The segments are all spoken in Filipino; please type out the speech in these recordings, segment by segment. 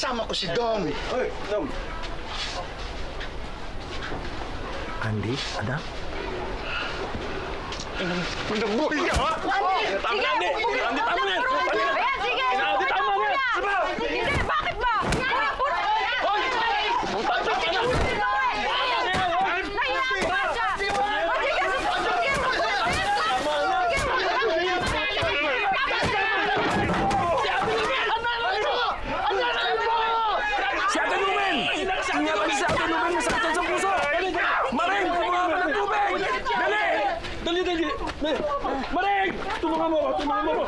kasama ko si Dom. Hoy, Dom. Andy, anak? Nagbuhay ka, ha? Tama na, Andy! Andy, tama na! Ayan, sige! Andy, tama na! Diba? Hindi, bakit ba? Hoy! Ang tata ka na! Si Ate Lumen! Ingatan si Ate Lumen, masakit sa puso! Maring, kumuha ka ng tubig! Dali! Dali! Maring! Tulungan mo ako!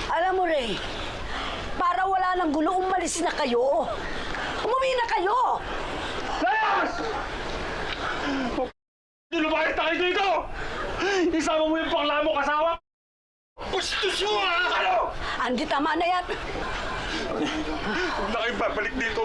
Alam mo, Ray, para wala nang gulo, umalis na kayo. Umuwi na kayo! Layas! Lumayas na kayo dito! Isama mo yung bakla mo kasawa! Bastos mo, ha? Ano? Andy, tama na yan. Huwag na kayo babalik dito.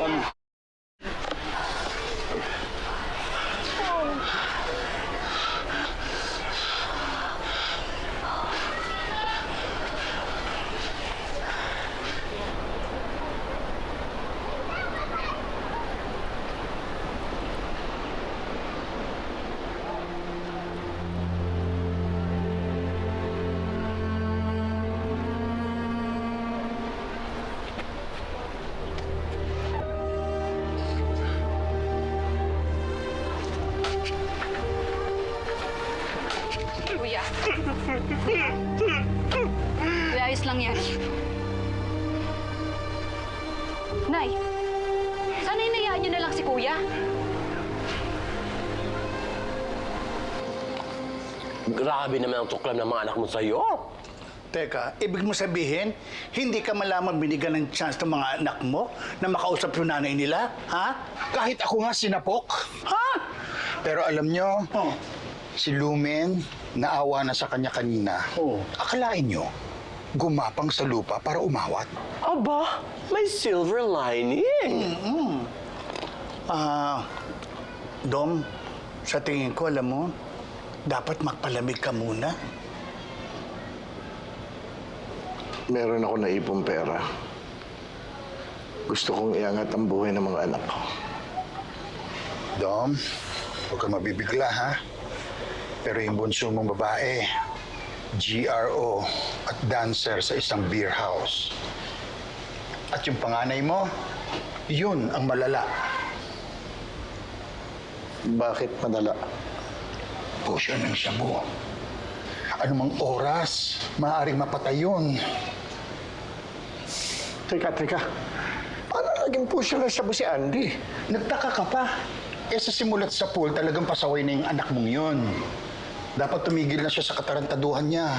Kuya. Kuya, ayos lang yan. Nay, sana hinayaan niyo na lang si Kuya. Grabe naman ang tuklam ng mga anak mo sa'yo. Teka, ibig mo sabihin, hindi ka malamang binigyan ng chance ng mga anak mo na makausap yung nanay nila? Ha? Kahit ako nga sinapok? Ha? Pero alam nyo, Oh. si Lumen, naawa na sa kanya kanina. Oh. Akalain nyo, gumapang sa lupa para umawat. Aba, may silver lining. Dom, sa tingin ko, alam mo, dapat magpalamig ka muna. Meron ako naipong pera. Gusto kong iangat ang buhay ng mga anak ko. Dom, huwag ka mabibigla, ha? Pero yung bunso mong babae, GRO at dancer sa isang beer house. At yung panganay mo, yun ang malala. Bakit madala? Pusyo ng shabu. Anumang oras, maaaring mapatay yun. Teka. Paano naging pusyo ng shabu si Andy? Nagtaka ka pa. Eh sa simulat sa pool, talagang pasaway na yung anak mong yun. Dapat tumigil na siya sa katarantaduhan niya.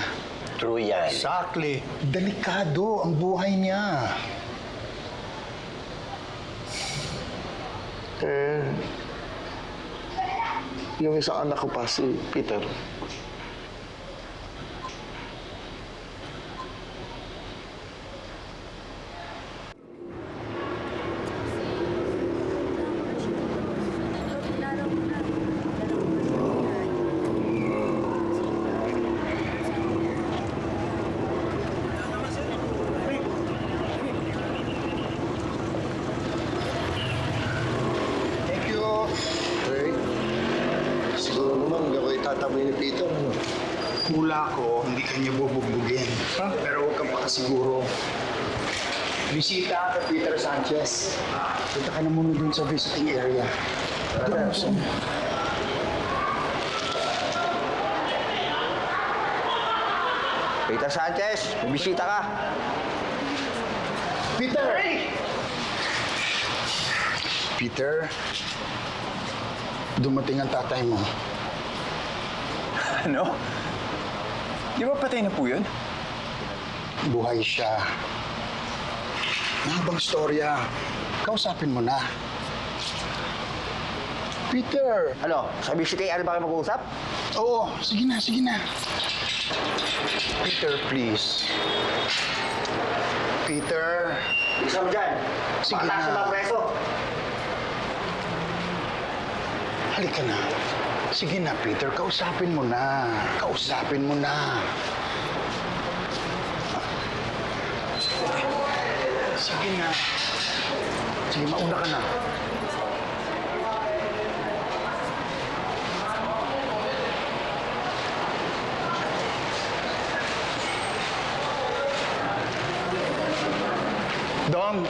True yan. Exactly. Delikado ang buhay niya. Yung isang anak ko pa, si Peter. Thank you. Ray, siguro naman hindi ako itataboy ni Peter. Mula ko, hindi kanya bubugbugin. Pero huwag kang makasiguro. Bisita kay Peter Sanchez. Punta ka na muna dun sa visiting area. Doon, saan? Peter Sanchez, may bisita ka. Peter! Peter, dumating ang tatay mo. Ano? Di ba patay na po yun? Buhay siya. Mahabang storya. Kausapin mo na. Peter! Ano, sa bisita ano ba kayo mag-uusap? Oo, sige na, sige na. Peter, please. Peter! Isa mo dyan. Sige Pakataas na. sa mga preso. Halika na. Sige na, Peter. Kausapin mo na. Kausapin mo na. Sige na. Sige, mauna ka na. Dom!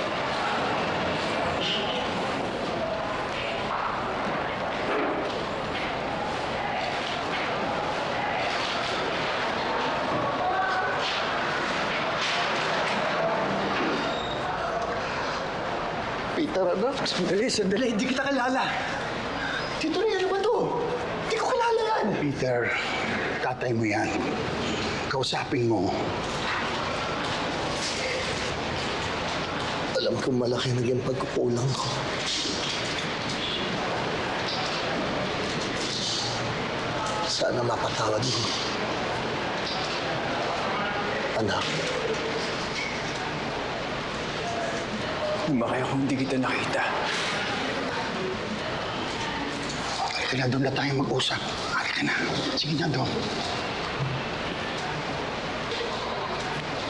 Peter, anak. Sandali. Hindi kita kilala. Tito Ray, ano ba to? Hindi ko kilala yan. Peter, tatay mo yan. Kausapin mo. Alam kong malaki naging pagkukulang ko. Sana mapatawad mo. Anak, Lumaki akong hindi kita nakita. Halika na, doon na tayo mag-usap. Halika na. Sige na, Dom.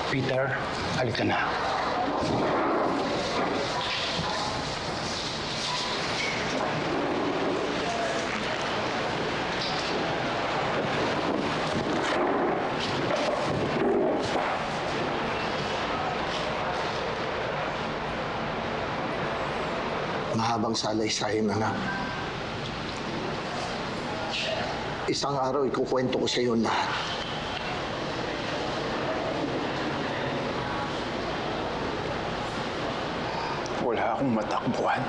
Peter, halika na. mahabang salaysay, anak. Isang araw, ikukwento ko sa iyo lahat. Wala akong matakbuhan.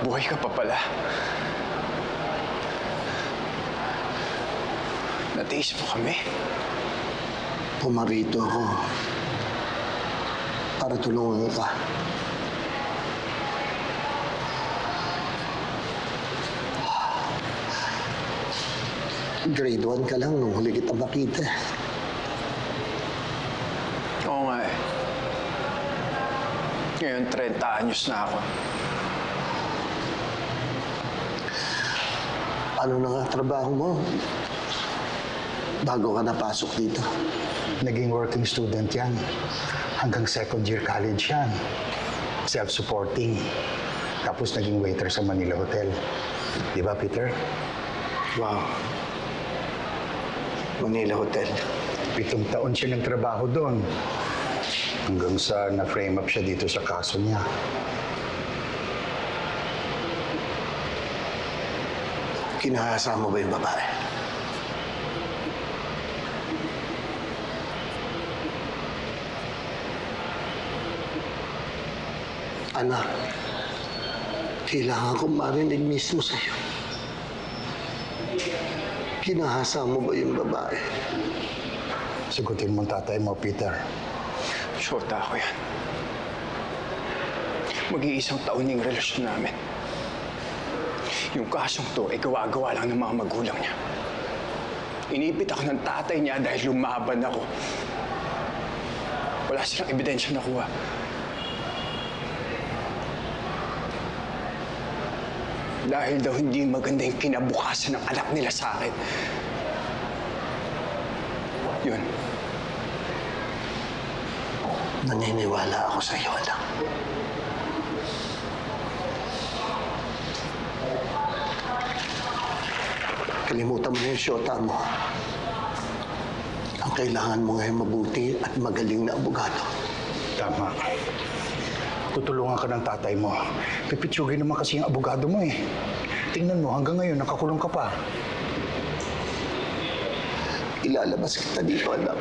Buhay ka pa pala. Natiis mo kami. Pumarito ako para tulungan ka. Grade 1 ka lang nung huli kita makita. Oo nga eh. Ngayon, 30 anyos na ako. Ano na nga trabaho mo? Bago ka napasok dito. Naging working student yan. Hanggang second year college yan. Self-supporting. Tapos naging waiter sa Manila Hotel. Di ba, Peter? Wow. Manila Hotel. 7 taon siya nagtrabaho doon. Hanggang sa na-frame up siya dito sa kaso niya. Kinahasa mo ba yung babae? Anak, kailangan kong marinig mismo sa'yo. Kinahasa mo ba yung babae? Sagutin mo ang tatay mo, Peter. Shota ako yan. Mag-iisang taon yung relasyon namin. Yung kasong to ay gawa-gawa lang ng mga magulang niya. Inipit ako ng tatay niya dahil lumaban ako. Wala silang ebidensya nakuha. Dahil daw hindi maganda yung kinabukasan ng anak nila sa akin. Yun. Naniniwala ako sa'yo, anak. Kalimutan mo na yung syota mo. Ang kailangan mo ngayon mabuti at magaling na abogado. Tama. Tutulungan ka ng tatay mo. Pipitsugin naman kasi yung abogado mo eh. Tingnan mo, hanggang ngayon nakakulong ka pa. Ilalabas kita dito, anak.